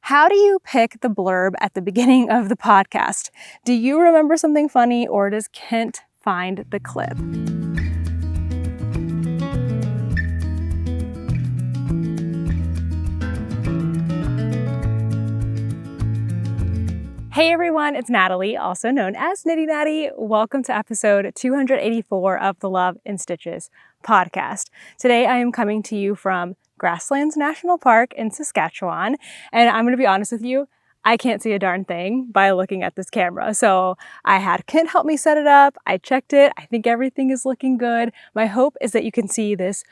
How do you pick the blurb at the beginning of the podcast? Do you remember something funny, or does Kent find the clip? Hey everyone, it's Natalie, also known as Nitty Natty. Welcome to episode 284 of the Love in Stitches podcast. Today I am coming to you from Grasslands National Park in Saskatchewan, and I'm going to be honest with you, I can't see a darn thing by looking at this camera. So I had Kent help me set it up. I checked it. I think everything is looking good. My hope is that you can see this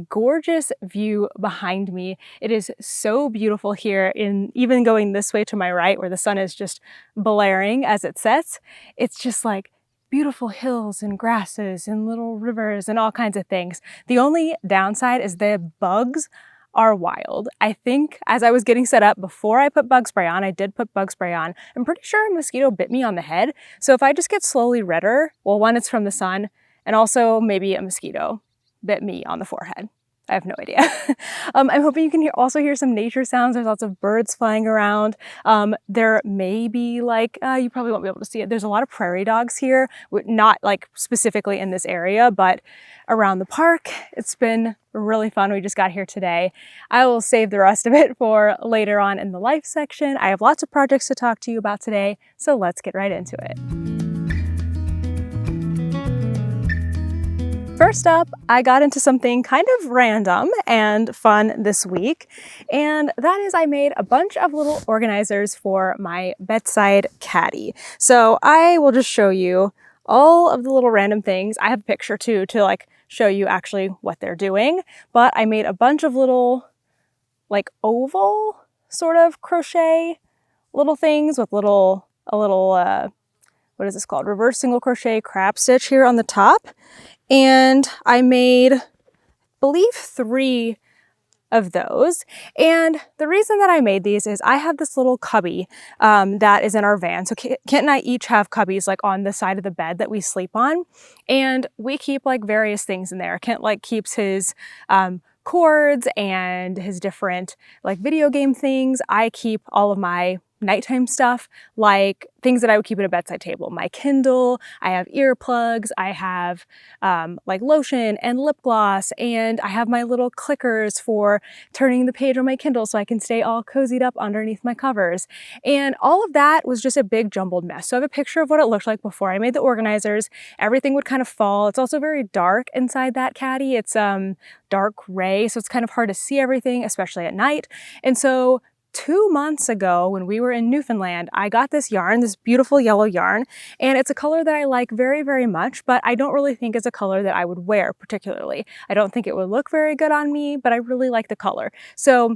gorgeous view behind me. It is so beautiful here, even going this way to my right where the sun is just blaring as it sets. It's just like beautiful hills and grasses and little rivers and all kinds of things. The only downside is the bugs are wild. I think as I was getting set up, before I put bug spray on, I did put bug spray on. I'm pretty sure a mosquito bit me on the head. So if I just get slowly redder, well, one, it's from the sun, and also maybe a mosquito bit me on the forehead. I have no idea. I'm hoping you can also hear some nature sounds. There's lots of birds flying around. There may be you probably won't be able to see it. There's a lot of prairie dogs here, not like specifically in this area, but around the park. It's been really fun. We just got here today. I will save the rest of it for later on in the life section. I have lots of projects to talk to you about today, so let's get right into it. First up, I got into something kind of random and fun this week, and that is I made a bunch of little organizers for my bedside caddy. So I will just show you all of the little random things. I have a picture too to show you actually what they're doing, but I made a bunch of little oval sort of crochet little things with what is this called? Reverse single crochet crab stitch here on the top. And I made, I believe, 3 of those. And the reason that I made these is I have this little cubby that is in our van. So Kent and I each have cubbies on the side of the bed that we sleep on. And we keep various things in there. Kent keeps his cords and his different video game things. I keep all of my nighttime stuff, like things that I would keep at a bedside table. My Kindle, I have earplugs, I have lotion and lip gloss, and I have my little clickers for turning the page on my Kindle so I can stay all cozied up underneath my covers. And all of that was just a big jumbled mess. So I have a picture of what it looked like before I made the organizers. Everything would kind of fall. It's also very dark inside that caddy. It's dark gray, so it's kind of hard to see everything, especially at night. And so 2 months ago, when we were in Newfoundland, I got this yarn, this beautiful yellow yarn, and it's a color that I like very, very much, but I don't really think it's a color that I would wear particularly. I don't think it would look very good on me, but I really like the color. So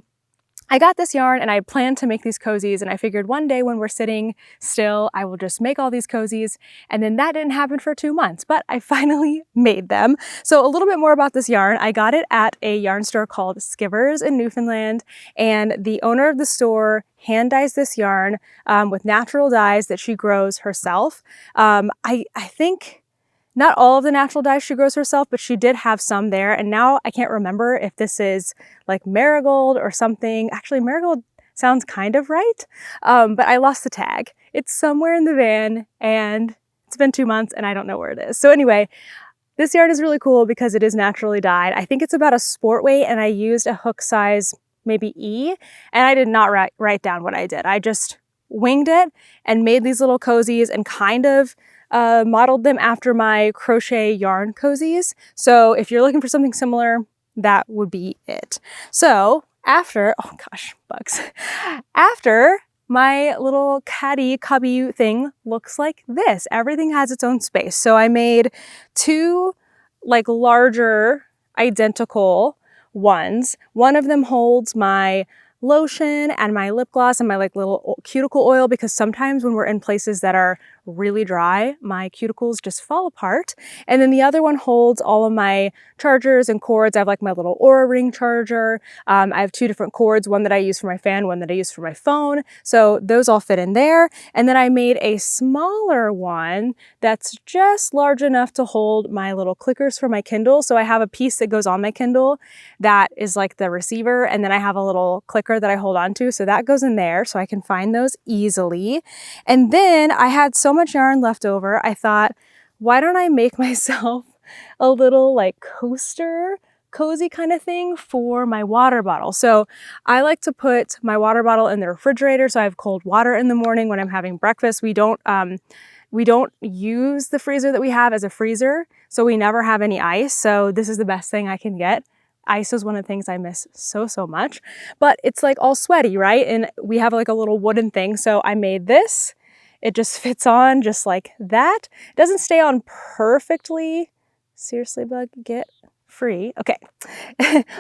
I got this yarn and I planned to make these cozies, and I figured one day when we're sitting still, I will just make all these cozies. And then that didn't happen for 2 months, but I finally made them. So a little bit more about this yarn. I got it at a yarn store called Skivers in Newfoundland, and the owner of the store hand dyes this yarn with natural dyes that she grows herself. I think not all of the natural dyes she grows herself, but she did have some there. And now I can't remember if this is marigold or something. Actually, marigold sounds kind of right, but I lost the tag. It's somewhere in the van and it's been 2 months and I don't know where it is. So anyway, this yarn is really cool because it is naturally dyed. I think it's about a sport weight, and I used a hook size, maybe E, and I did not write down what I did. I just winged it and made these little cozies and kind of modeled them after my crochet yarn cozies. So if you're looking for something similar, that would be it. So after my little caddy cubby thing looks like this. Everything has its own space. So I made 2 larger identical ones. One of them holds my lotion and my lip gloss and my little cuticle oil, because sometimes when we're in places that are really dry, my cuticles just fall apart. And then the other one holds all of my chargers and cords. I have like my little Aura Ring charger. I have 2 different cords, one that I use for my fan, one that I use for my phone. So those all fit in there. And then I made a smaller one that's just large enough to hold my little clickers for my Kindle. So I have a piece that goes on my Kindle that is like the receiver, and then I have a little clicker that I hold on to. So that goes in there so I can find those easily. And then I had so much yarn left over, I thought, why don't I make myself a little like coaster cozy kind of thing for my water bottle. So I like to put my water bottle in the refrigerator so I have cold water in the morning when I'm having breakfast. We don't use the freezer that we have as a freezer, so we never have any ice. So this is the best thing I can get. Ice is one of the things I miss so much, but it's like all sweaty, right? And we have like a little wooden thing. So I made this. It just fits on just like that. It doesn't stay on perfectly. Seriously, bug, get free. Okay.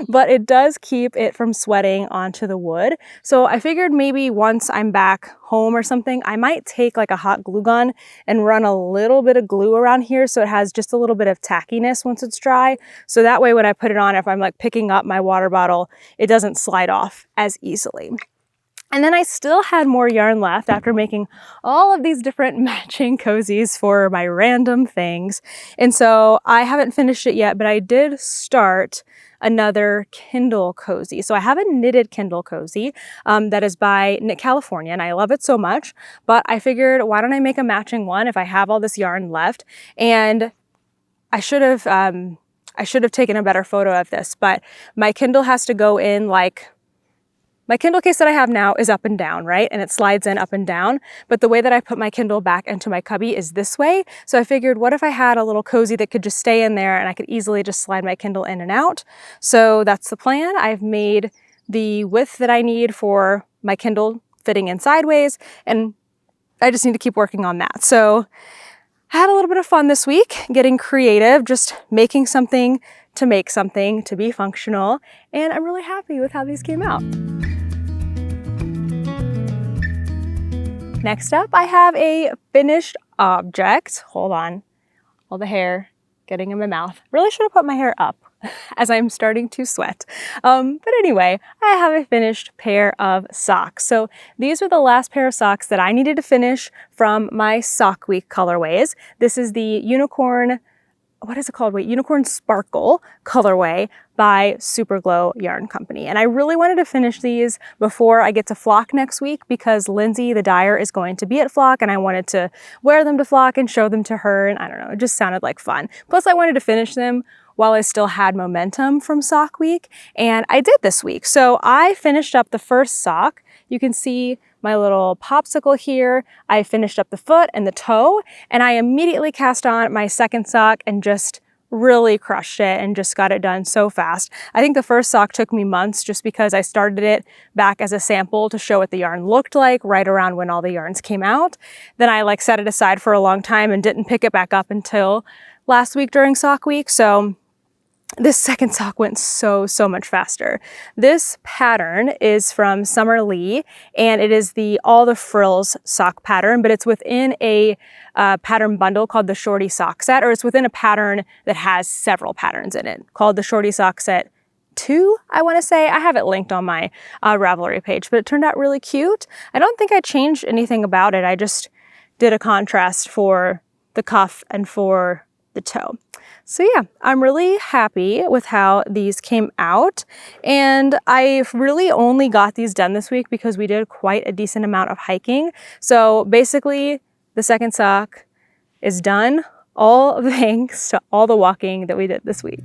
But it does keep it from sweating onto the wood. So I figured maybe once I'm back home or something, I might take like a hot glue gun and run a little bit of glue around here so it has just a little bit of tackiness once it's dry. So that way when I put it on, if I'm like picking up my water bottle, it doesn't slide off as easily. And then I still had more yarn left after making all of these different matching cozies for my random things. And so I haven't finished it yet, but I did start another Kindle cozy. So I have a knitted Kindle cozy that is by Knit California, and I love it so much. But I figured, why don't I make a matching one if I have all this yarn left? And I should have taken a better photo of this, but my Kindle has to go in like, my Kindle case that I have now is up and down, right? And it slides in up and down. But the way that I put my Kindle back into my cubby is this way. So I figured, what if I had a little cozy that could just stay in there and I could easily just slide my Kindle in and out? So that's the plan. I've made the width that I need for my Kindle fitting in sideways, and I just need to keep working on that. So I had a little bit of fun this week, getting creative, just making something to make something to be functional. And I'm really happy with how these came out. Next up, I have a finished object. Hold on, all the hair getting in my mouth. Really should have put my hair up as I'm starting to sweat. But anyway, I have a finished pair of socks. So these are the last pair of socks that I needed to finish from my Sock Week colorways. This is the Unicorn, what is it called? Wait, Unicorn Sparkle colorway by Superglow Yarn Company. And I really wanted to finish these before I get to Flock next week because Lindsay, the dyer, is going to be at Flock and I wanted to wear them to Flock and show them to her. And I don't know, it just sounded like fun. Plus I wanted to finish them while I still had momentum from Sock Week. And I did this week. So I finished up the first sock. You can see my little popsicle here. I finished up the foot and the toe, and I immediately cast on my second sock and just really crushed it and just got it done so fast. I think the first sock took me months just because I started it back as a sample to show what the yarn looked like right around when all the yarns came out. Then I like set it aside for a long time and didn't pick it back up until last week during Sock Week. So this second sock went so much faster. This pattern is from Summer Lee, and it is the All the Frills sock pattern, but it's within a pattern bundle called the Shorty Sock Set, or it's within a pattern that has several patterns in it called the Shorty Sock Set 2, I want to say. I have it linked on my Ravelry page, but it turned out really cute. I don't think I changed anything about it. I just did a contrast for the cuff and for the toe. So yeah, I'm really happy with how these came out, and I really only got these done this week because we did quite a decent amount of hiking. So basically the second sock is done, all thanks to all the walking that we did this week.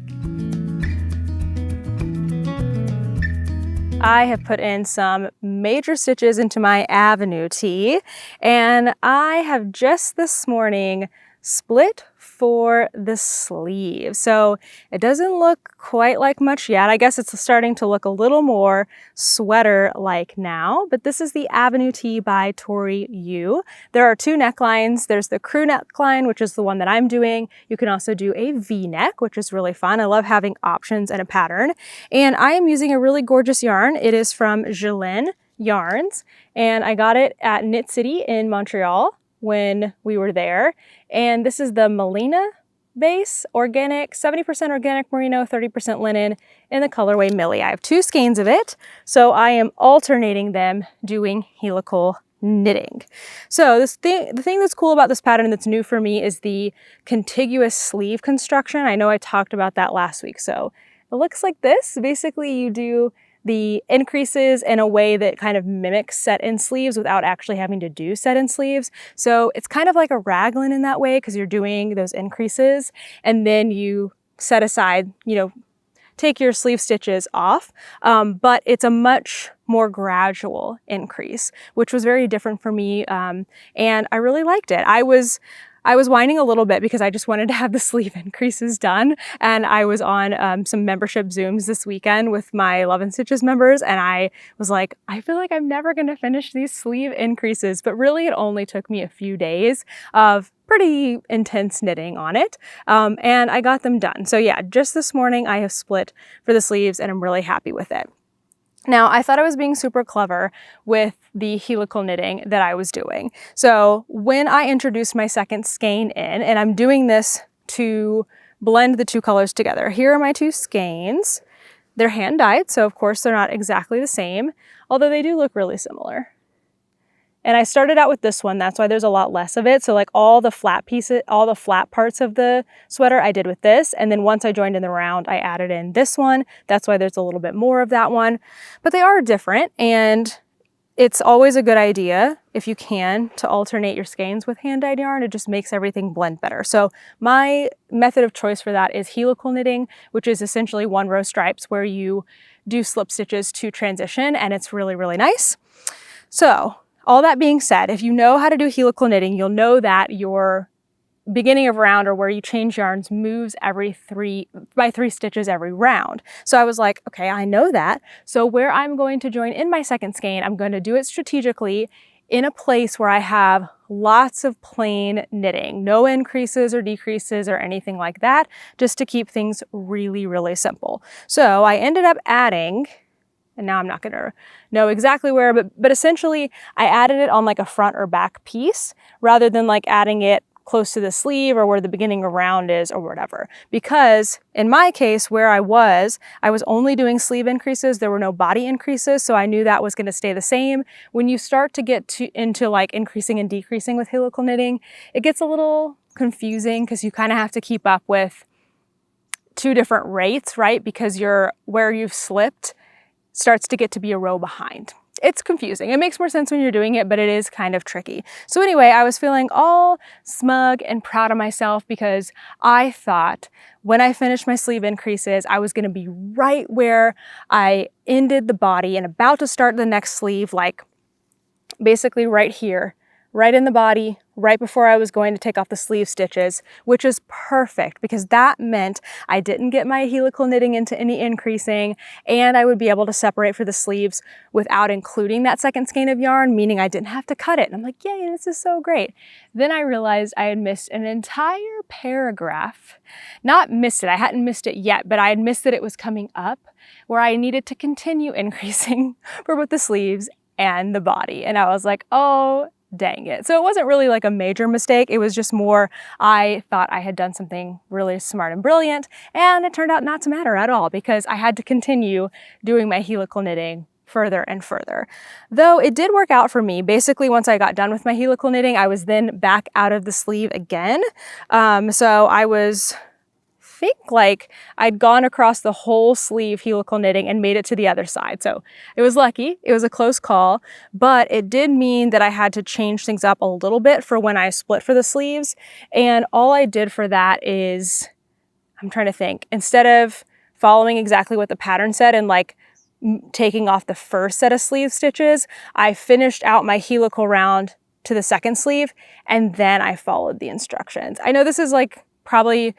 I have put in some major stitches into my Avenue tee, and I have just this morning split for the sleeve. So it doesn't look quite like much yet. I guess it's starting to look a little more sweater-like now, but this is the Avenue tee by Tori Yu. There are 2 necklines. There's the crew neckline, which is the one that I'm doing. You can also do a V-neck, which is really fun. I love having options and a pattern. And I am using a really gorgeous yarn. It is from Jolene Yarns, and I got it at Knit City in Montreal. when we were there. And this is the Melina base, organic, 70% organic merino, 30% linen in the colorway Millie. I have 2 skeins of it, so I am alternating them doing helical knitting. So the thing that's cool about this pattern that's new for me is the contiguous sleeve construction. I know I talked about that last week. So it looks like this. Basically, you do the increases in a way that kind of mimics set-in sleeves without actually having to do set-in sleeves. So it's kind of like a raglan in that way because you're doing those increases and then you set aside, take your sleeve stitches off, but it's a much more gradual increase, which was very different for me, and I really liked it. I was whining a little bit because I just wanted to have the sleeve increases done, and I was on some membership Zooms this weekend with my Love and Stitches members, and I was like, I feel like I'm never going to finish these sleeve increases, but really it only took me a few days of pretty intense knitting on it, and I got them done. So yeah, just this morning I have split for the sleeves and I'm really happy with it. Now, I thought I was being super clever with the helical knitting that I was doing. So when I introduced my second skein in, and I'm doing this to blend the 2 colors together. Here are my 2 skeins. They're hand dyed, so of course they're not exactly the same, although they do look really similar. And I started out with this one, that's why there's a lot less of it. So like all the flat pieces, all the flat parts of the sweater I did with this. And then once I joined in the round, I added in this one. That's why there's a little bit more of that one. But they are different, and it's always a good idea, if you can, to alternate your skeins with hand-dyed yarn. It just makes everything blend better. So my method of choice for that is helical knitting, which is essentially 1-row stripes where you do slip stitches to transition, and it's really, really nice. So all that being said, if you know how to do helical knitting, you'll know that your beginning of round, or where you change yarns, moves by 3 stitches every round. So I was like, okay, I know that. So where I'm going to join in my second skein, I'm going to do it strategically in a place where I have lots of plain knitting, no increases or decreases or anything like that, just to keep things really, really simple. So I ended up adding, and now I'm not going to know exactly where, but essentially I added it on like a front or back piece rather than like adding it close to the sleeve or where the beginning of round is or whatever. Because in my case, where I was only doing sleeve increases. There were no body increases, so I knew that was going to stay the same. When you start to get into like increasing and decreasing with helical knitting, it gets a little confusing because you kind of have to keep up with 2 different rates, right? Because where you've slipped starts to get to be a row behind. It's confusing. It makes more sense when you're doing it, but it is kind of tricky. So anyway, I was feeling all smug and proud of myself because I thought when I finished my sleeve increases, I was going to be right where I ended the body and about to start the next sleeve, like basically right here, right in the body, right before I was going to take off the sleeve stitches, which is perfect because that meant I didn't get my helical knitting into any increasing, and I would be able to separate for the sleeves without including that second skein of yarn, meaning I didn't have to cut it. And I'm like, yay, this is so great. Then I realized I had missed an entire paragraph. Not missed it, I hadn't missed it yet, but I had missed that it was coming up where I needed to continue increasing for both the sleeves and the body. And I was like, oh, dang it. So it wasn't really like a major mistake. It was just more, I thought I had done something really smart and brilliant, and it turned out not to matter at all because I had to continue doing my helical knitting further and further. Though it did work out for me. Basically, once I got done with my helical knitting, I was then back out of the sleeve again. So I think like I'd gone across the whole sleeve helical knitting and made it to the other side. So it was lucky, it was a close call, but it did mean that I had to change things up a little bit for when I split for the sleeves. And all I did for that is, I'm trying to think, instead of following exactly what the pattern said and like taking off the first set of sleeve stitches, I finished out my helical round to the second sleeve and then I followed the instructions. I know this is like probably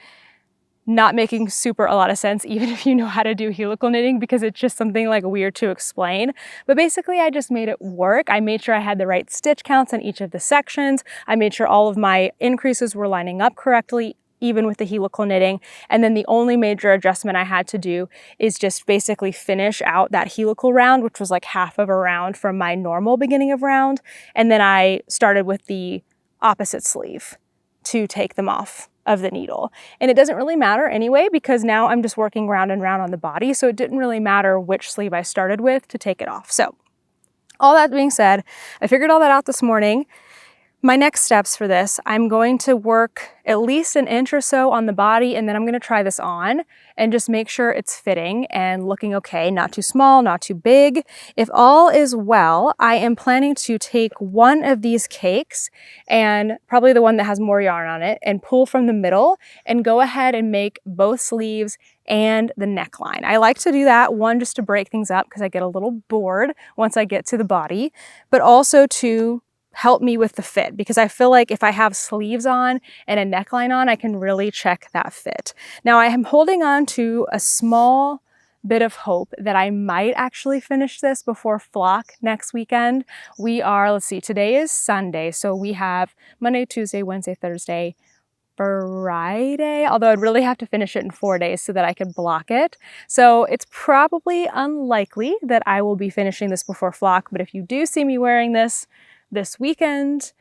not making a lot of sense, even if you know how to do helical knitting, because it's just something like weird to explain. But basically I just made it work. I made sure I had the right stitch counts on each of the sections. I made sure all of my increases were lining up correctly, even with the helical knitting. And then the only major adjustment I had to do is just basically finish out that helical round, which was like half of a round from my normal beginning of round. And then I started with the opposite sleeve to take them off of the needle. And it doesn't really matter anyway, because now I'm just working round and round on the body. So it didn't really matter which sleeve I started with to take it off. So all that being said, I figured all that out this morning. My next steps for this, I'm going to work at least an inch or so on the body, and then I'm going to try this on and just make sure it's fitting and looking okay, not too small, not too big. If all is well, I am planning to take one of these cakes, and probably the one that has more yarn on it, and pull from the middle and go ahead and make both sleeves and the neckline. I like to do that, one, just to break things up because I get a little bored once I get to the body, but also to help me with the fit, because I feel like if I have sleeves on and a neckline on, I can really check that fit. Now I am holding on to a small bit of hope that I might actually finish this before flock next weekend. We are, let's see, today is Sunday, so we have Monday, Tuesday, Wednesday, Thursday, Friday, although I'd really have to finish it in 4 days so that I could block it. So it's probably unlikely that I will be finishing this before flock, but if you do see me wearing this weekend,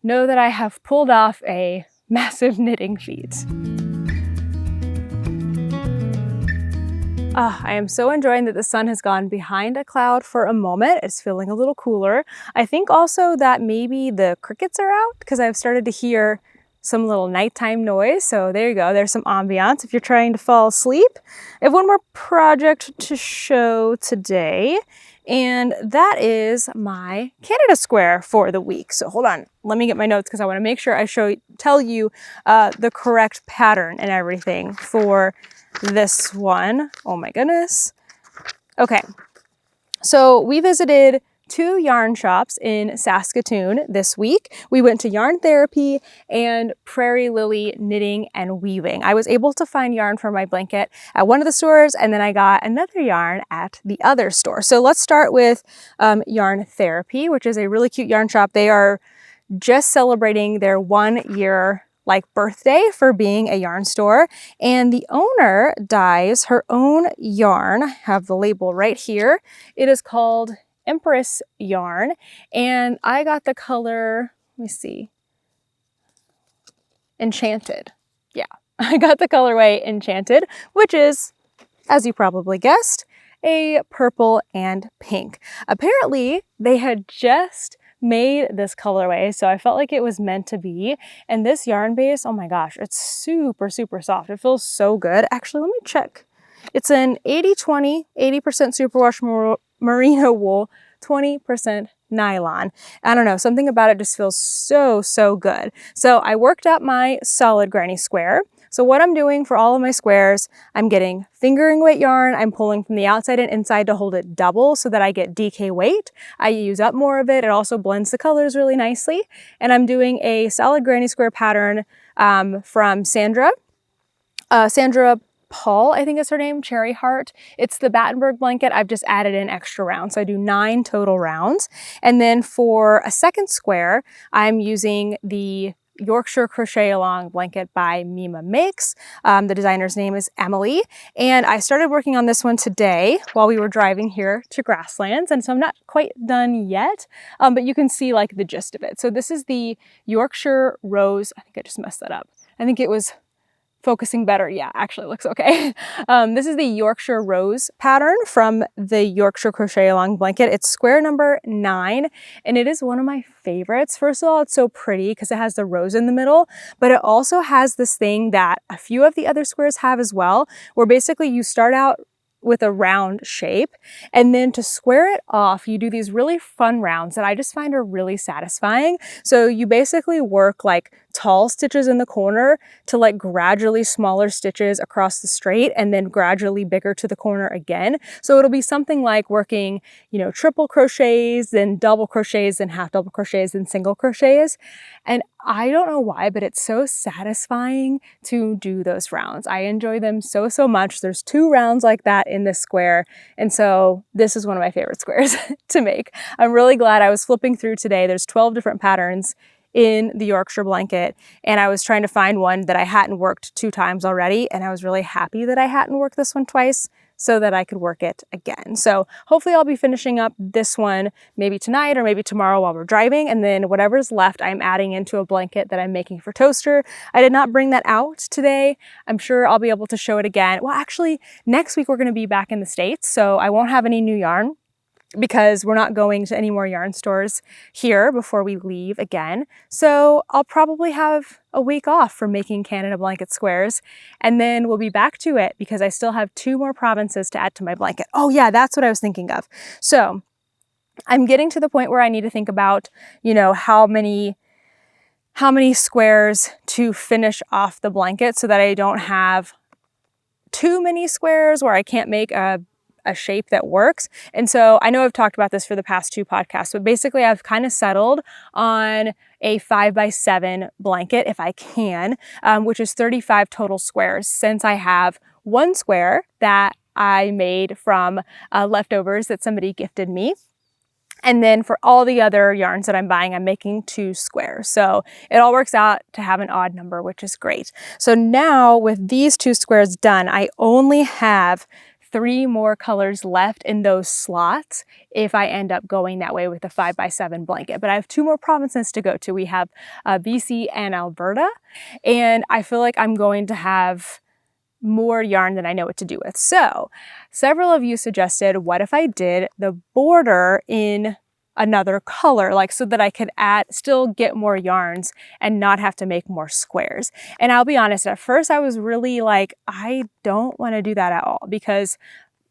know that I have pulled off a massive knitting feat. I am so enjoying that the sun has gone behind a cloud for a moment. It's feeling a little cooler. I think also that maybe the crickets are out because I've started to hear some little nighttime noise. So there you go. There's some ambiance if you're trying to fall asleep. I have one more project to show today, and that is my Canada square for the week. So hold on, let me get my notes because I want to make sure I tell you the correct pattern and everything for this one. Oh my goodness. Okay, so we visited 2 yarn shops in Saskatoon this week. We went to Yarn Therapy and Prairie Lily Knitting and Weaving. I was able to find yarn for my blanket at one of the stores, and then I got another yarn at the other store. So let's start with Yarn Therapy, which is a really cute yarn shop. They are just celebrating their 1 year birthday for being a yarn store, and the owner dyes her own yarn. I have the label right here. It is called Empress yarn, and I got the color, let me see, Enchanted. Yeah, I got the colorway Enchanted, which is, as you probably guessed, a purple and pink. Apparently, they had just made this colorway, so I felt like it was meant to be. And this yarn base, oh my gosh, it's super, super soft. It feels so good. Actually, let me check. It's an 80-20, 80% superwash merino wool, 20% nylon. I don't know, something about it just feels so, so good. So I worked up my solid granny square. So what I'm doing for all of my squares, I'm getting fingering weight yarn. I'm pulling from the outside and inside to hold it double so that I get DK weight. I use up more of it. It also blends the colors really nicely. And I'm doing a solid granny square pattern from Sandra Paul, I think is her name, Cherry Heart. It's the Battenberg blanket. I've just added in extra rounds. So I do 9 total rounds. And then for a second square, I'm using the Yorkshire Crochet Along blanket by Mima Makes. The designer's name is Emily. And I started working on this one today while we were driving here to Grasslands. And so I'm not quite done yet, but you can see the gist of it. So this is the Yorkshire Rose. I think I just messed that up. I think it was focusing better. Yeah, actually looks okay. This is the Yorkshire Rose pattern from the Yorkshire Crochet Along blanket. It's square number 9, and it is one of my favorites. First of all, it's so pretty because it has the rose in the middle, but it also has this thing that a few of the other squares have as well, where basically you start out with a round shape, and then to square it off, you do these really fun rounds that I just find are really satisfying. So you basically work tall stitches in the corner to gradually smaller stitches across the straight, and then gradually bigger to the corner again. So it'll be something like working, triple crochets, then double crochets, then half double crochets, then single crochets. And I don't know why, but it's so satisfying to do those rounds. I enjoy them so, so much. There's 2 rounds like that in this square. And so this is one of my favorite squares to make. I'm really glad I was flipping through today. There's 12 different patterns in the Yorkshire blanket, and I was trying to find one that I hadn't worked 2 times already, and I was really happy that I hadn't worked this one twice. so that I could work it again. So hopefully I'll be finishing up this one maybe tonight or maybe tomorrow while we're driving, and then whatever's left I'm adding into a blanket that I'm making for Toaster. I did not bring that out today. I'm sure I'll be able to show it again. Well, actually, next week we're going to be back in the States, so I won't have any new yarn because we're not going to any more yarn stores here before we leave again. So I'll probably have a week off from making Canada blanket squares, and then we'll be back to it because I still have 2 more provinces to add to my blanket. Oh yeah, that's what I was thinking of. So I'm getting to the point where I need to think about, you know, how many squares to finish off the blanket so that I don't have too many squares where I can't make a shape that works. And so I know I've talked about this for the past 2 podcasts, but basically I've kind of settled on a 5x7 blanket if I can, which is 35 total squares, since I have 1 square that I made from leftovers that somebody gifted me. And then for all the other yarns that I'm buying, I'm making 2 squares. So it all works out to have an odd number, which is great. So now with these 2 squares done, I only have 3 more colors left in those slots if I end up going that way with the 5x7 blanket. But I have 2 more provinces to go to. We have BC and Alberta, and I feel like I'm going to have more yarn than I know what to do with. So several of you suggested, what if I did the border in another color, like so that I could still get more yarns and not have to make more squares. And I'll be honest, at first I was really like, I don't want to do that at all, because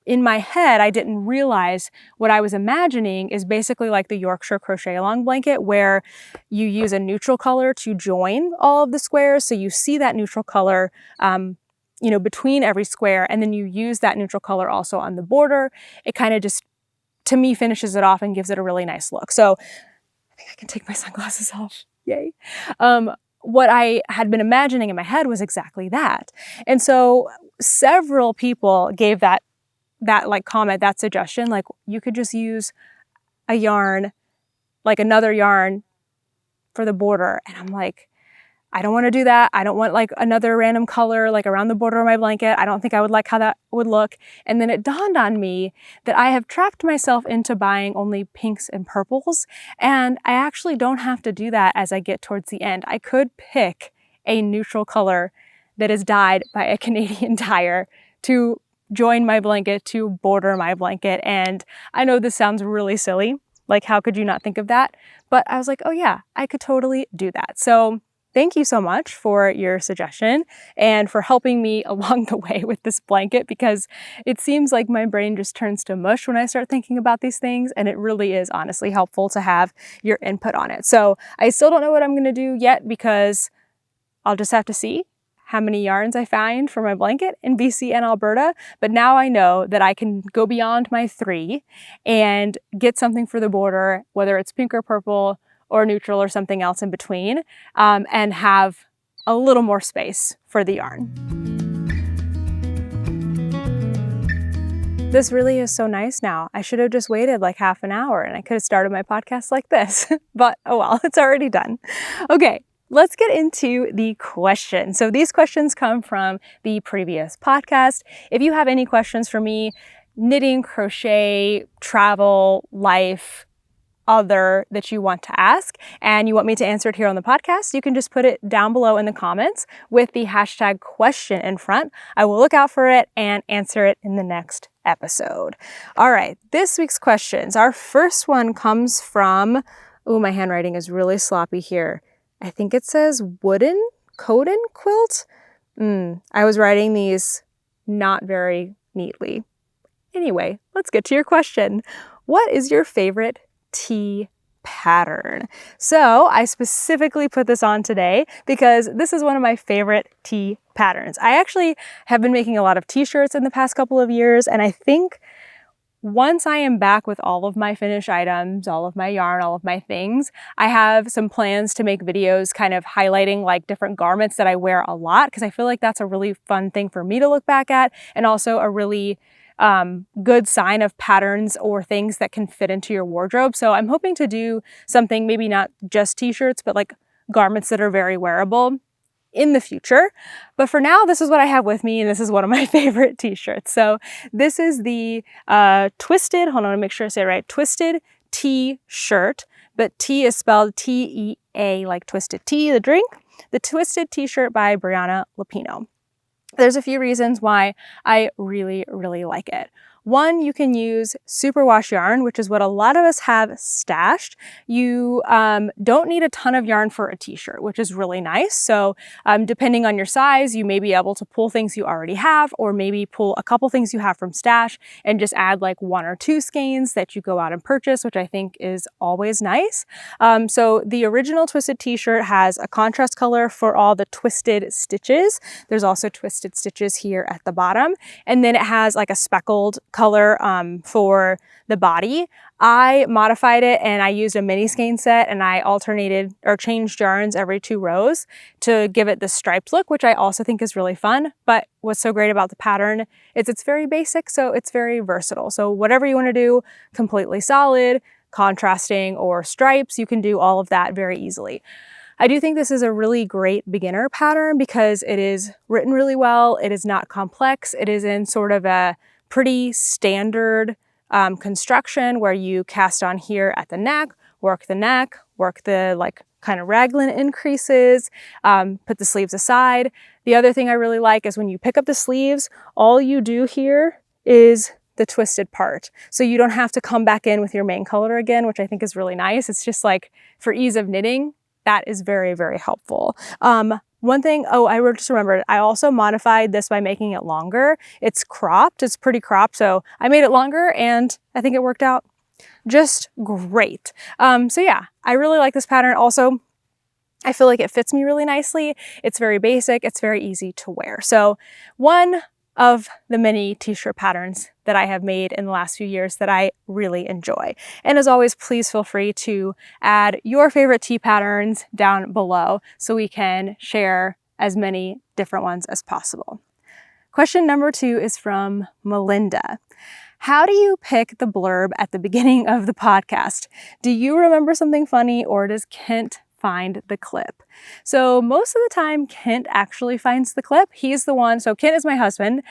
in my head, I didn't realize what I was imagining is basically like the Yorkshire crochet along blanket, where you use a neutral color to join all of the squares. So you see that neutral color, you know, between every square, and then you use that neutral color also on the border. It kind of just, to me, finishes it off and gives it a really nice look. So I think I can take my sunglasses off. Yay. What I had been imagining in my head was exactly that. And so several people gave that like comment, that suggestion, like you could just use a yarn, like another yarn for the border. And I'm like, I don't want to do that. I don't want like another random color like around the border of my blanket. I don't think I would like how that would look. And then it dawned on me that I have trapped myself into buying only pinks and purples. And I actually don't have to do that as I get towards the end. I could pick a neutral color that is dyed by a Canadian dyer to join my blanket, to border my blanket. And I know this sounds really silly. Like, how could you not think of that? But I was like, oh yeah, I could totally do that. So thank you so much for your suggestion and for helping me along the way with this blanket, because it seems like my brain just turns to mush when I start thinking about these things, and it really is honestly helpful to have your input on it. So I still don't know what I'm going to do yet, because I'll just have to see how many yarns I find for my blanket in BC and Alberta. But now I know that I can go beyond my 3 and get something for the border, whether it's pink or purple or neutral or something else in between, and have a little more space for the yarn. This really is so nice now. I should have just waited like half an hour and I could have started my podcast like this, but oh well, it's already done. Okay, let's get into the questions. So these questions come from the previous podcast. If you have any questions for me, knitting, crochet, travel, life, other that you want to ask and you want me to answer it here on the podcast, you can just put it down below in the comments with the hashtag question in front. I will look out for it and answer it in the next episode. All right, this week's questions. Our first one comes from, oh, my handwriting is really sloppy here. I think it says wooden Coden quilt. I was writing these not very neatly. Anyway, let's get to your question. What is your favorite tea pattern? So I specifically put this on today because this is one of my favorite tea patterns. I actually have been making a lot of t-shirts in the past couple of years, and I think once I am back with all of my finished items, all of my yarn, all of my things, I have some plans to make videos kind of highlighting like different garments that I wear a lot, because I feel like that's a really fun thing for me to look back at, and also a really good sign of patterns or things that can fit into your wardrobe. So I'm hoping to do something, maybe not just t-shirts, but like garments that are very wearable in the future. But for now, this is what I have with me, and this is one of my favorite t-shirts. So this is the Twisted, hold on, to make sure I say it right, Twisted Tea shirt, but tea is spelled T-E-A, like Twisted Tea, the drink. The Twisted t-shirt by Brianna Lupino. There's a few reasons why I really, really like it. One, you can use superwash yarn, which is what a lot of us have stashed. You don't need a ton of yarn for a t-shirt, which is really nice. So depending on your size, you may be able to pull things you already have, or maybe pull a couple things you have from stash and just add like 1 or 2 skeins that you go out and purchase, which I think is always nice. So the original Twisted t-shirt has a contrast color for all the twisted stitches. There's also twisted stitches here at the bottom. And then it has like a speckled color for the body. I modified it and I used a mini skein set, and I alternated or changed yarns every 2 rows to give it the striped look, which I also think is really fun. But what's so great about the pattern is it's very basic, so it's very versatile. So whatever you want to do, completely solid, contrasting, or stripes, you can do all of that very easily. I do think this is a really great beginner pattern because it is written really well. It is not complex. It is in sort of a pretty standard construction where you cast on here at the neck, work the like kind of raglan increases, put the sleeves aside. The other thing I really like is when you pick up the sleeves, all you do here is the twisted part. So you don't have to come back in with your main color again, which I think is really nice. It's just like for ease of knitting, that is very, very helpful. One thing, I just remembered, I also modified this by making it longer. It's cropped, it's pretty cropped, so I made it longer and I think it worked out just great. So yeah, I really like this pattern. Also, I feel like it fits me really nicely. It's very basic, it's very easy to wear. So one of the many t-shirt patterns that I have made in the last few years that I really enjoy. And as always, please feel free to add your favorite tee patterns down below so we can share as many different ones as possible. Question number 2 is from Melinda. How do you pick the blurb at the beginning of the podcast? Do you remember something funny, or does Kent find the clip? So most of the time, Kent actually finds the clip. He's the one, so Kent is my husband.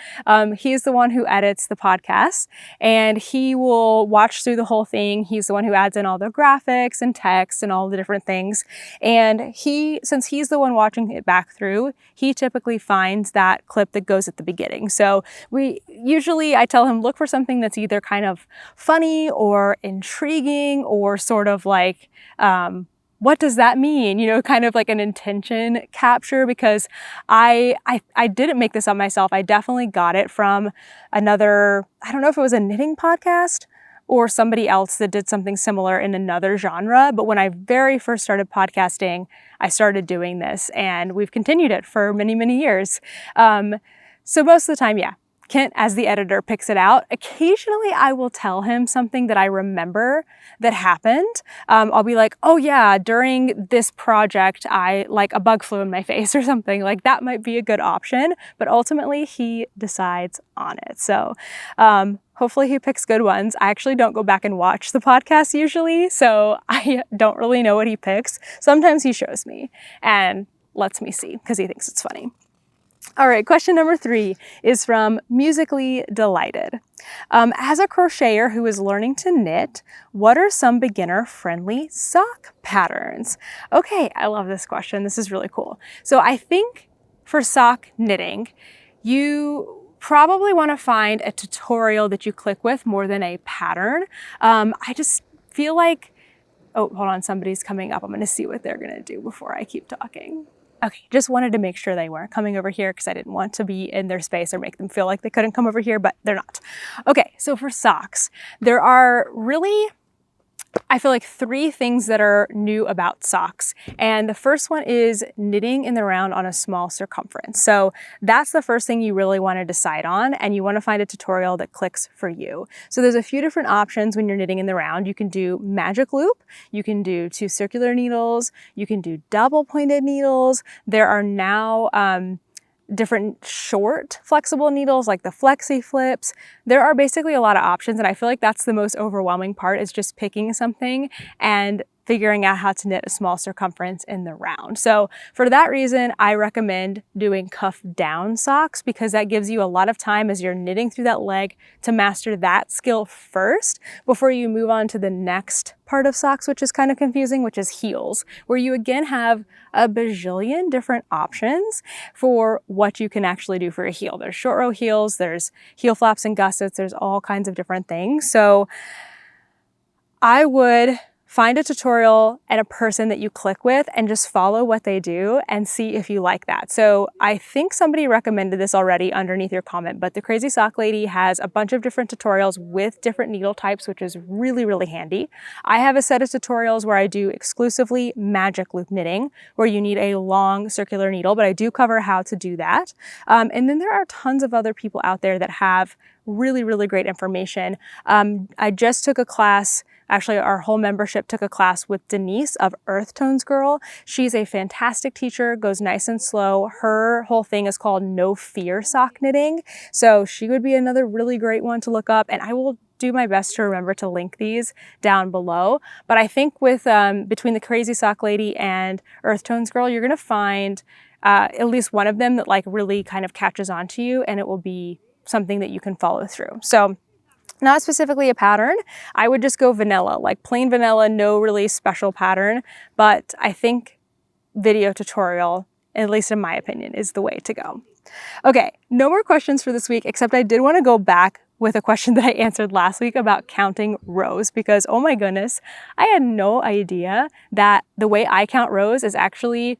He's the one who edits the podcast, and he will watch through the whole thing. He's the one who adds in all the graphics and text and all the different things. And since he's the one watching it back through, he typically finds that clip that goes at the beginning. So I tell him, look for something that's either kind of funny or intriguing or sort of like, what does that mean? You know, kind of like an intention capture, because I didn't make this up myself. I definitely got it from another, I don't know if it was a knitting podcast or somebody else that did something similar in another genre. But when I very first started podcasting, I started doing this, and we've continued it for many, many years. So most of the time, yeah, Kent, as the editor, picks it out. Occasionally, I will tell him something that I remember that happened. I'll be like, oh yeah, during this project, like a bug flew in my face or something. Like that might be a good option, but ultimately he decides on it. So hopefully he picks good ones. I actually don't go back and watch the podcast usually, so I don't really know what he picks. Sometimes he shows me and lets me see because he thinks it's funny. All right, question number 3 is from Musically Delighted. As a crocheter who is learning to knit, what are some beginner-friendly sock patterns? Okay, I love this question. This is really cool. So I think for sock knitting, you probably want to find a tutorial that you click with more than a pattern. I just feel like, oh, hold on, somebody's coming up. I'm going to see what they're going to do before I keep talking. Okay, just wanted to make sure they weren't coming over here because I didn't want to be in their space or make them feel like they couldn't come over here, but they're not. Okay, so for socks, there are really, I feel like 3 things that are new about socks. And the first one is knitting in the round on a small circumference. So that's the first thing you really want to decide on, and you want to find a tutorial that clicks for you. So there's a few different options when you're knitting in the round. You can do magic loop, you can do 2 circular needles, you can do double pointed needles. There are now different short flexible needles like the flexi flips. There are basically a lot of options, and I feel like that's the most overwhelming part, is just picking something and figuring out how to knit a small circumference in the round. So for that reason, I recommend doing cuff down socks because that gives you a lot of time as you're knitting through that leg to master that skill first before you move on to the next part of socks, which is kind of confusing, which is heels, where you again have a bajillion different options for what you can actually do for a heel. There's short row heels, there's heel flaps and gussets, there's all kinds of different things. So I would find a tutorial and a person that you click with and just follow what they do and see if you like that. So I think somebody recommended this already underneath your comment, but the Crazy Sock Lady has a bunch of different tutorials with different needle types, which is really, really handy. I have a set of tutorials where I do exclusively magic loop knitting, where you need a long circular needle, but I do cover how to do that. And then there are tons of other people out there that have really, really great information. I just took a class. Actually, our whole membership took a class with Denise of Earth Tones Girl. She's a fantastic teacher, goes nice and slow. Her whole thing is called No Fear Sock Knitting. So she would be another really great one to look up, and I will do my best to remember to link these down below. But I think with between the Crazy Sock Lady and Earth Tones Girl, you're gonna find at least one of them that like really kind of catches on to you, and it will be something that you can follow through. So not specifically a pattern. I would just go vanilla, like plain vanilla, no really special pattern. But I think video tutorial, at least in my opinion, is the way to go. Okay, no more questions for this week, except I did want to go back with a question that I answered last week about counting rows because, oh my goodness, I had no idea that the way I count rows is actually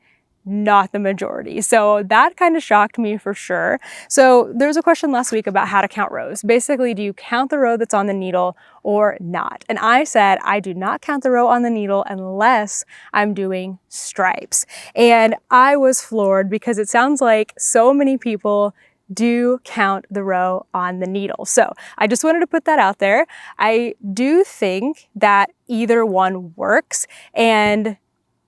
not the majority. So that kind of shocked me for sure. So there was a question last week about how to count rows. Basically, do you count the row that's on the needle or not? And I said, I do not count the row on the needle unless I'm doing stripes. And I was floored because it sounds like so many people do count the row on the needle. So I just wanted to put that out there. I do think that either one works, and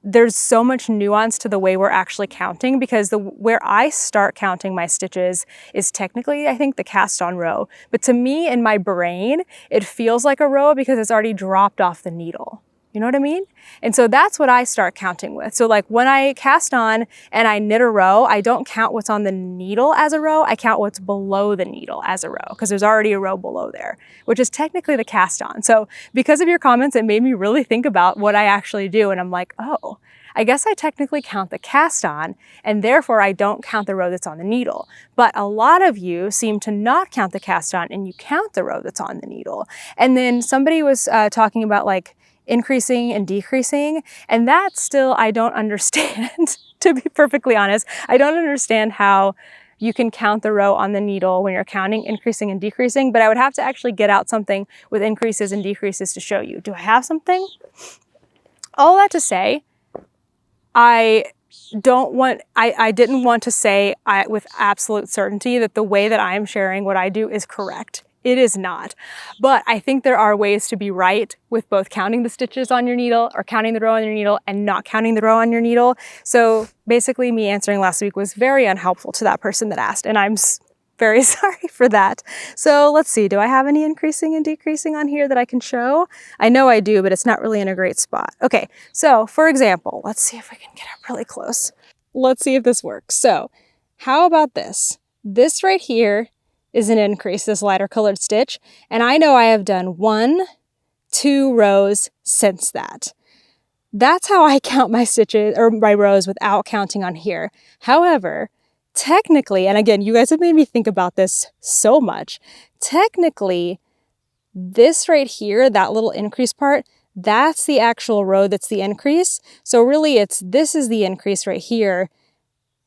there's so much nuance to the way we're actually counting because where I start counting my stitches is technically, I think, the cast on row. But to me, in my brain, it feels like a row because it's already dropped off the needle. You know what I mean? And so that's what I start counting with. So like when I cast on and I knit a row, I don't count what's on the needle as a row. I count what's below the needle as a row because there's already a row below there, which is technically the cast on. So because of your comments, it made me really think about what I actually do. And I'm like, oh, I guess I technically count the cast on and therefore I don't count the row that's on the needle. But a lot of you seem to not count the cast on and you count the row that's on the needle. And then somebody was talking about like increasing and decreasing. And that still, I don't understand, to be perfectly honest. I don't understand how you can count the row on the needle when you're counting increasing and decreasing, but I would have to actually get out something with increases and decreases to show you. Do I have something? All that to say, I didn't want to say with absolute certainty that the way that I am sharing what I do is correct. It is not. But I think there are ways to be right with both counting the stitches on your needle or counting the row on your needle and not counting the row on your needle. So basically me answering last week was very unhelpful to that person that asked, and I'm very sorry for that. So let's see, do I have any increasing and decreasing on here that I can show? I know I do, but it's not really in a great spot. Okay, so for example, let's see if we can get up really close. Let's see if this works. So how about this? This right here is an increase, this lighter colored stitch. And I know I have done 1, 2 rows since that. That's how I count my stitches or my rows without counting on here. However, technically, and again, you guys have made me think about this so much. Technically, this right here, that little increase part, that's the actual row that's the increase. So really this is the increase right here,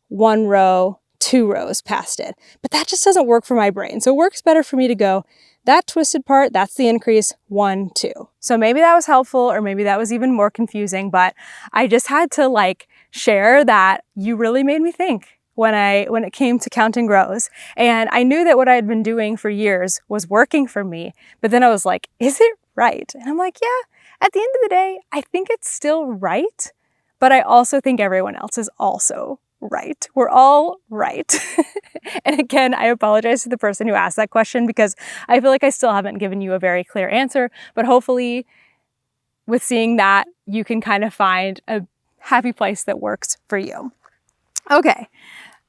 1 row, 2 rows past it. But that just doesn't work for my brain. So it works better for me to go, that twisted part, that's the increase, 1, 2. So maybe that was helpful, or maybe that was even more confusing, but I just had to like share that you really made me think when it came to counting rows. And I knew that what I had been doing for years was working for me, but then I was like, is it right? And I'm like, yeah, at the end of the day, I think it's still right, but I also think everyone else is also right. We're all right. And again, I apologize to the person who asked that question because I feel like I still haven't given you a very clear answer, but hopefully with seeing that, you can kind of find a happy place that works for you. Okay,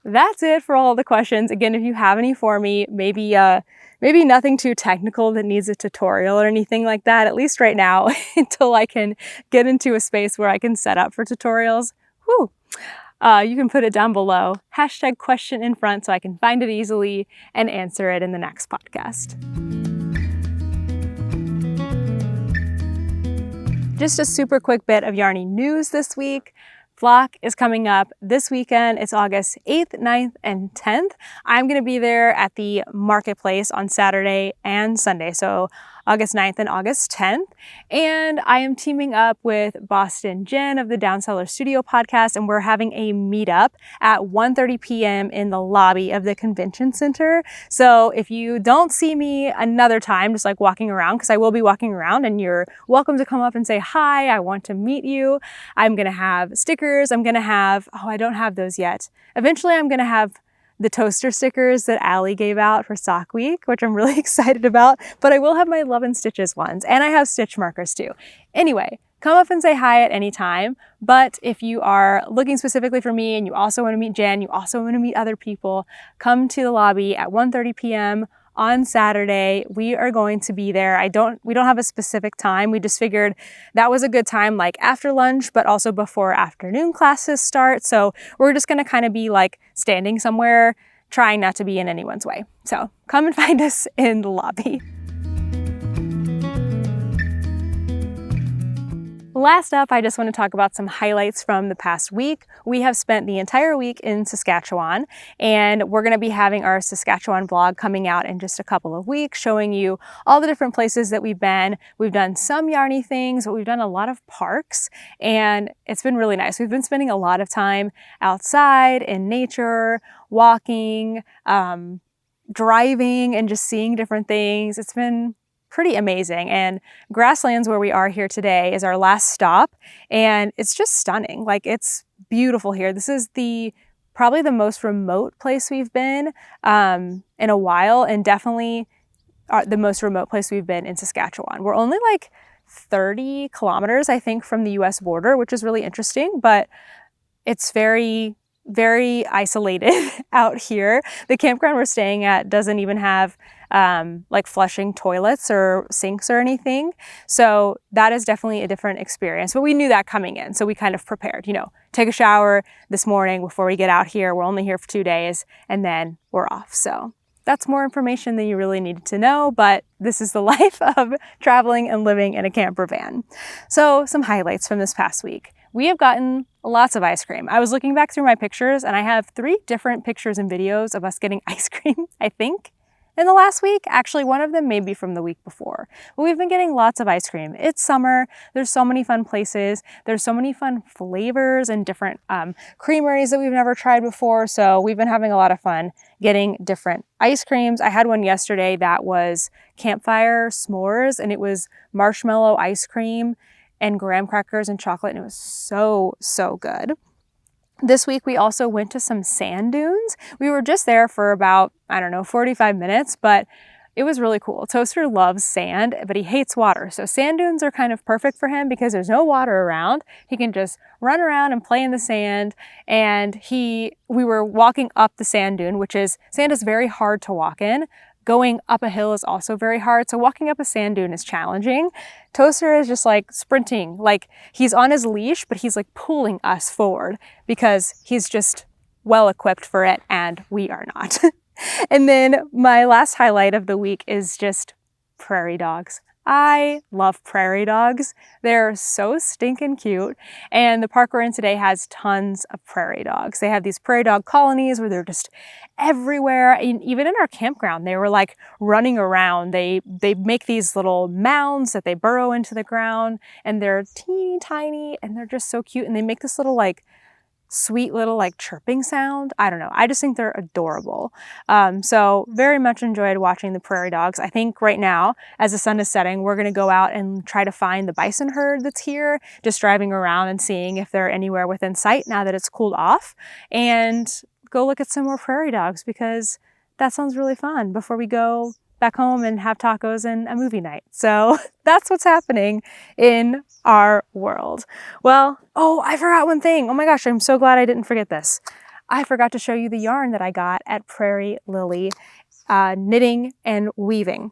that's it for all the questions. Again, if you have any for me, maybe nothing too technical that needs a tutorial or anything like that, at least right now, until I can get into a space where I can set up for tutorials. Whew. You can put it down below, #question in front, so I can find it easily and answer it in the next podcast. Just a super quick bit of Yarny news this week. Flock is coming up this weekend. It's August 8th, 9th, and 10th. I'm going to be there at the marketplace on Saturday and Sunday, so August 9th and August 10th. And I am teaming up with Boston Jen of the Down Cellar Studio podcast, and we're having a meetup at 1:30 p.m. in the lobby of the convention center. So if you don't see me another time, just like walking around, because I will be walking around, and you're welcome to come up and say, hi, I want to meet you. I'm going to have stickers. I'm going to have, I don't have those yet. Eventually I'm going to have the toaster stickers that Allie gave out for Sock Week, which I'm really excited about, but I will have my Love and Stitches ones, and I have stitch markers too. Anyway, come up and say hi at any time, but if you are looking specifically for me and you also want to meet Jen, you also want to meet other people, come to the lobby at 1:30 p.m. on Saturday. We are going to be there. We don't have a specific time. We just figured that was a good time, like after lunch, but also before afternoon classes start. So we're just going to kind of be like standing somewhere, trying not to be in anyone's way. So come and find us in the lobby. Last up, I just want to talk about some highlights from the past week. We have spent the entire week in Saskatchewan, and we're going to be having our Saskatchewan vlog coming out in just a couple of weeks, showing you all the different places that we've been. We've done some Yarny things, but we've done a lot of parks, and it's been really nice. We've been spending a lot of time outside in nature, walking, driving, and just seeing different things. It's been pretty amazing. And Grasslands, where we are here today, is our last stop, and it's just stunning. Like, it's beautiful here. This is probably the most remote place we've been in a while, and definitely the most remote place we've been in Saskatchewan. We're only like 30 kilometers, I think, from the US border, which is really interesting, but it's very, very isolated out here. The campground we're staying at doesn't even have like flushing toilets or sinks or anything. So that is definitely a different experience, but we knew that coming in. So we kind of prepared, take a shower this morning before we get out here. We're only here for 2 days and then we're off. So that's more information than you really needed to know, but this is the life of traveling and living in a camper van. So some highlights from this past week. We have gotten lots of ice cream. I was looking back through my pictures, and I have 3 different pictures and videos of us getting ice cream, I think, in the last week. Actually, one of them may be from the week before. But we've been getting lots of ice cream. It's summer. There's so many fun places. There's so many fun flavors and different creameries that we've never tried before. So we've been having a lot of fun getting different ice creams. I had one yesterday that was campfire s'mores, and it was marshmallow ice cream and graham crackers and chocolate, and it was so, so good. This week, we also went to some sand dunes. We were just there for about, 45 minutes, but it was really cool. Toaster loves sand, but he hates water. So sand dunes are kind of perfect for him because there's no water around. He can just run around and play in the sand. And we were walking up the sand dune, sand is very hard to walk in. Going up a hill is also very hard, so walking up a sand dune is challenging. Toaster is just like sprinting, like he's on his leash, but he's like pulling us forward because he's just well equipped for it and we are not. And then my last highlight of the week is just prairie dogs. I love prairie dogs. They're so stinking cute. And the park we're in today has tons of prairie dogs. They have these prairie dog colonies where they're just everywhere. And even in our campground, they were like running around. They make these little mounds that they burrow into the ground, and they're teeny tiny and they're just so cute. And they make this little sweet little chirping sound. I don't know. I just think they're adorable. So very much enjoyed watching the prairie dogs. I think right now, as the sun is setting, we're going to go out and try to find the bison herd that's here, just driving around and seeing if they're anywhere within sight now that it's cooled off, and go look at some more prairie dogs because that sounds really fun before we go back home and have tacos and a movie night. So that's what's happening in our world. Well, oh, I forgot one thing. Oh my gosh, I'm so glad I didn't forget this. I forgot to show you the yarn that I got at Prairie Lily Knitting and Weaving.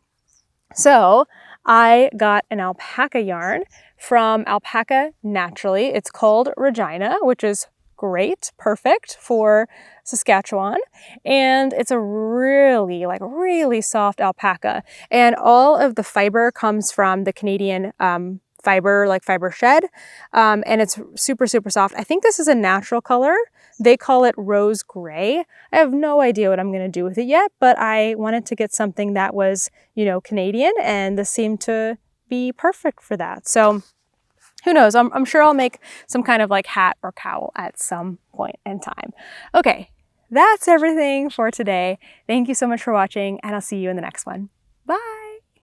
So I got an alpaca yarn from Alpaca Naturally. It's called Regina, which is great, perfect for Saskatchewan. And it's a really, really soft alpaca. And all of the fiber comes from the Canadian fiber shed. And it's super, super soft. I think this is a natural color. They call it rose gray. I have no idea what I'm going to do with it yet, but I wanted to get something that was, you know, Canadian, and this seemed to be perfect for that. So who knows? I'm sure I'll make some kind of like hat or cowl at some point in time. Okay, that's everything for today. Thank you so much for watching, and I'll see you in the next one.